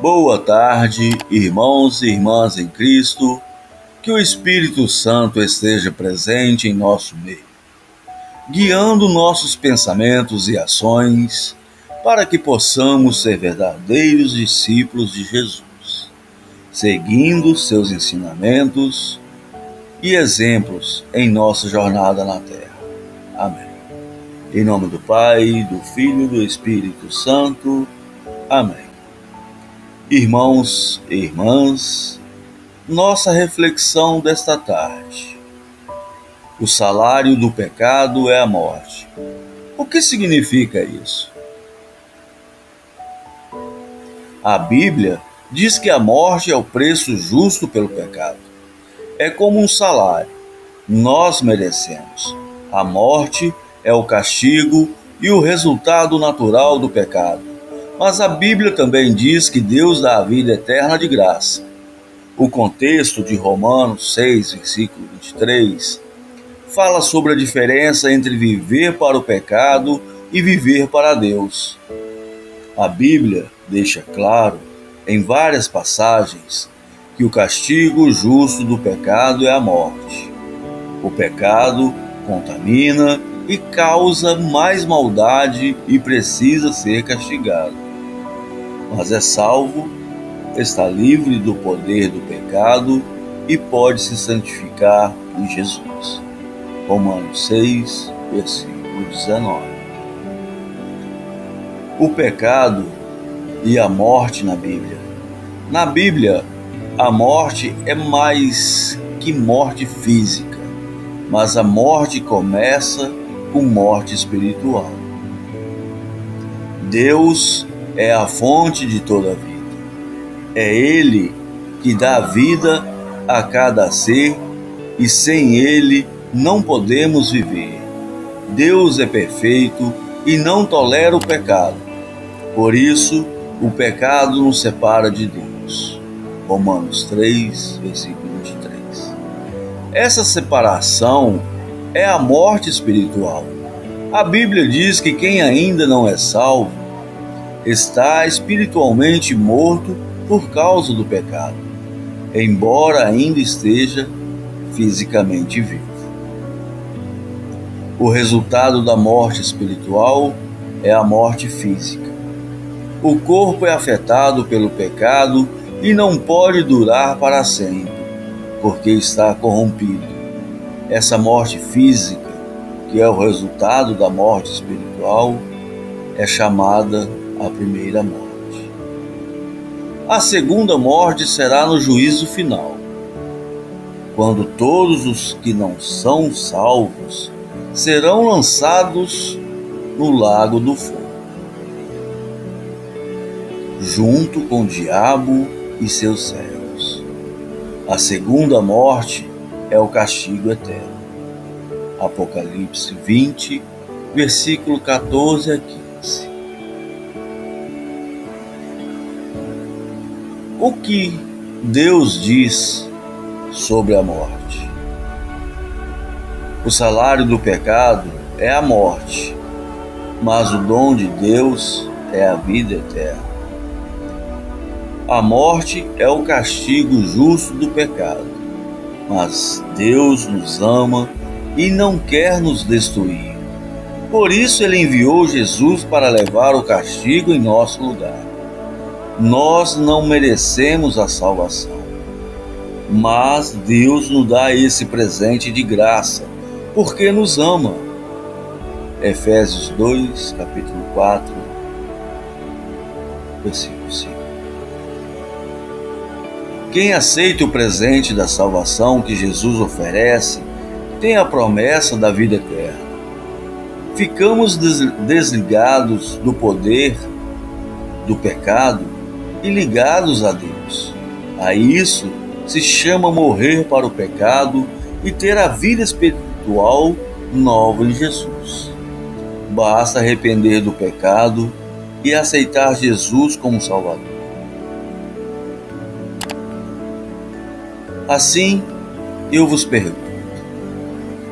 Boa tarde, irmãos e irmãs em Cristo, que o Espírito Santo esteja presente em nosso meio, guiando nossos pensamentos e ações, para que possamos ser verdadeiros discípulos de Jesus, seguindo seus ensinamentos e exemplos em nossa jornada na Terra. Amém. Em nome do Pai, do Filho e do Espírito Santo. Amém. Irmãos e irmãs, nossa reflexão desta tarde. O salário do pecado é a morte. O que significa isso? A Bíblia diz que a morte é o preço justo pelo pecado. É como um salário. Nós merecemos. A morte é o castigo e o resultado natural do pecado. Mas a Bíblia também diz que Deus dá a vida eterna de graça. O contexto de Romanos 6, versículo 23, fala sobre a diferença entre viver para o pecado e viver para Deus. A Bíblia deixa claro, em várias passagens, que o castigo justo do pecado é a morte. O pecado contamina e causa mais maldade e precisa ser castigado. Mas é salvo, está livre do poder do pecado e pode se santificar em Jesus. Romanos 6, versículo 19. O pecado e a morte na Bíblia. Na Bíblia, a morte é mais que morte física, mas a morte começa com morte espiritual. Deus é a fonte de toda a vida. É Ele que dá vida a cada ser e sem Ele não podemos viver. Deus é perfeito e não tolera o pecado. Por isso, o pecado nos separa de Deus. Romanos 3, versículo 23. Essa separação é a morte espiritual. A Bíblia diz que quem ainda não é salvo está espiritualmente morto por causa do pecado, embora ainda esteja fisicamente vivo. O resultado da morte espiritual é a morte física. O corpo é afetado pelo pecado e não pode durar para sempre, porque está corrompido. Essa morte física, que é o resultado da morte espiritual, é chamada a primeira morte. A segunda morte será no juízo final, quando todos os que não são salvos serão lançados no lago do fogo, junto com o diabo e seus servos. A segunda morte é o castigo eterno. Apocalipse 20, versículo 14 a 15. O que Deus diz sobre a morte? O salário do pecado é a morte, mas o dom de Deus é a vida eterna. A morte é o castigo justo do pecado, mas Deus nos ama e não quer nos destruir. Por isso Ele enviou Jesus para levar o castigo em nosso lugar. Nós não merecemos a salvação, mas Deus nos dá esse presente de graça, porque nos ama. Efésios 2, capítulo 4, versículo 5. Quem aceita o presente da salvação que Jesus oferece, tem a promessa da vida eterna. Ficamos desligados do poder do pecado e ligados a Deus. A isso se chama morrer para o pecado e ter a vida espiritual nova em Jesus. Basta arrepender do pecado e aceitar Jesus como Salvador. Assim, eu vos pergunto: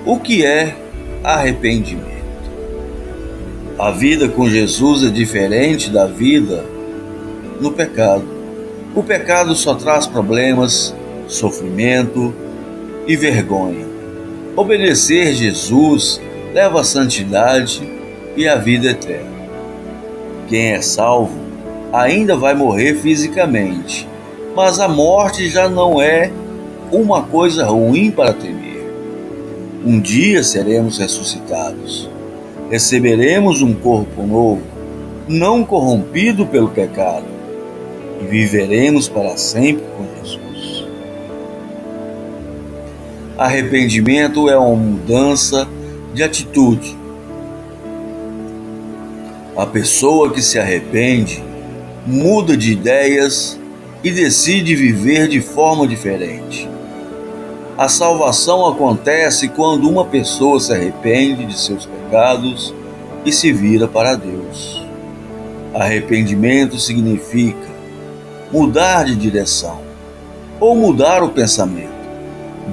o que é arrependimento? A vida com Jesus é diferente da vida no pecado. O pecado só traz problemas, sofrimento e vergonha. Obedecer Jesus leva à santidade e à vida eterna. Quem é salvo ainda vai morrer fisicamente, mas a morte já não é uma coisa ruim para temer. Um dia seremos ressuscitados. Receberemos um corpo novo, não corrompido pelo pecado, e viveremos para sempre com Jesus. Arrependimento é uma mudança de atitude. A pessoa que se arrepende muda de ideias e decide viver de forma diferente. A salvação acontece quando uma pessoa se arrepende de seus pecados e se vira para Deus. Arrependimento significa mudar de direção ou mudar o pensamento.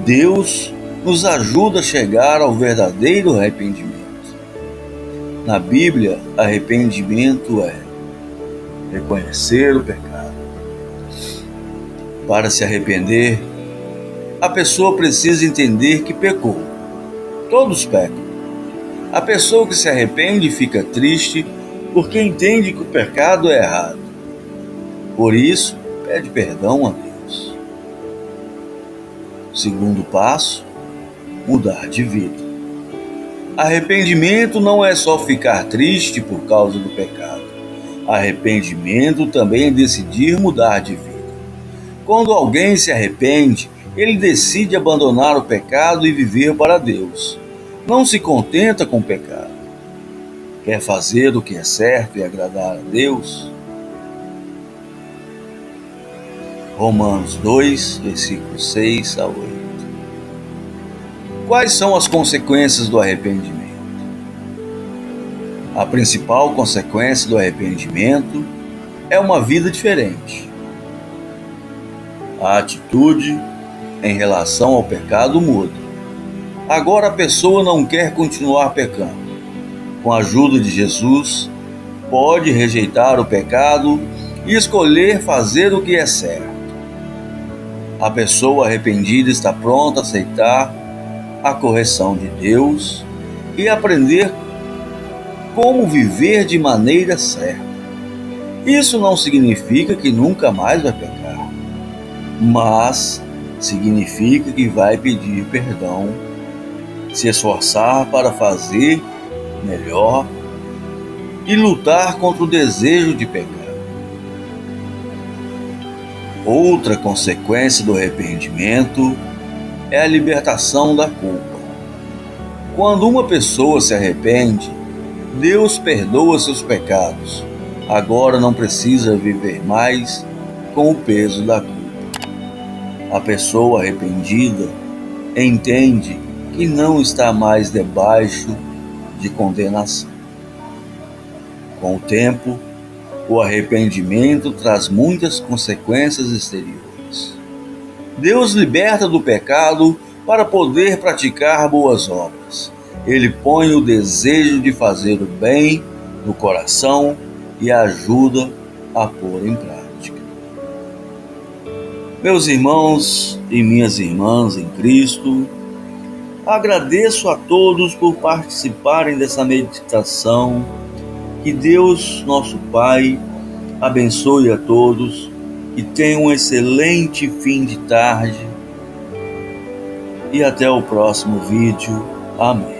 Deus nos ajuda a chegar ao verdadeiro arrependimento. Na Bíblia, arrependimento é reconhecer o pecado. Para se arrepender, a pessoa precisa entender que pecou. Todos pecam. A pessoa que se arrepende fica triste porque entende que o pecado é errado. Por isso, pede perdão a Deus. Segundo passo, mudar de vida. Arrependimento não é só ficar triste por causa do pecado. Arrependimento também é decidir mudar de vida. Quando alguém se arrepende, ele decide abandonar o pecado e viver para Deus. Não se contenta com o pecado. Quer fazer o que é certo e agradar a Deus? Romanos 2, versículos 6 a 8. Quais são as consequências do arrependimento? A principal consequência do arrependimento é uma vida diferente. A atitude em relação ao pecado muda. Agora a pessoa não quer continuar pecando. Com a ajuda de Jesus, pode rejeitar o pecado e escolher fazer o que é certo. A pessoa arrependida está pronta a aceitar a correção de Deus e aprender como viver de maneira certa. Isso não significa que nunca mais vai pecar, mas significa que vai pedir perdão, se esforçar para fazer melhor e lutar contra o desejo de pecar. Outra consequência do arrependimento é a libertação da culpa. Quando uma pessoa se arrepende, Deus perdoa seus pecados. Agora não precisa viver mais com o peso da culpa. A pessoa arrependida entende que não está mais debaixo de condenação. Com o tempo, o arrependimento traz muitas consequências exteriores. Deus liberta do pecado para poder praticar boas obras. Ele põe o desejo de fazer o bem no coração e ajuda a pôr em prática. Meus irmãos e minhas irmãs em Cristo, agradeço a todos por participarem dessa meditação. Que Deus, nosso Pai, abençoe a todos e tenham um excelente fim de tarde. E até o próximo vídeo. Amém.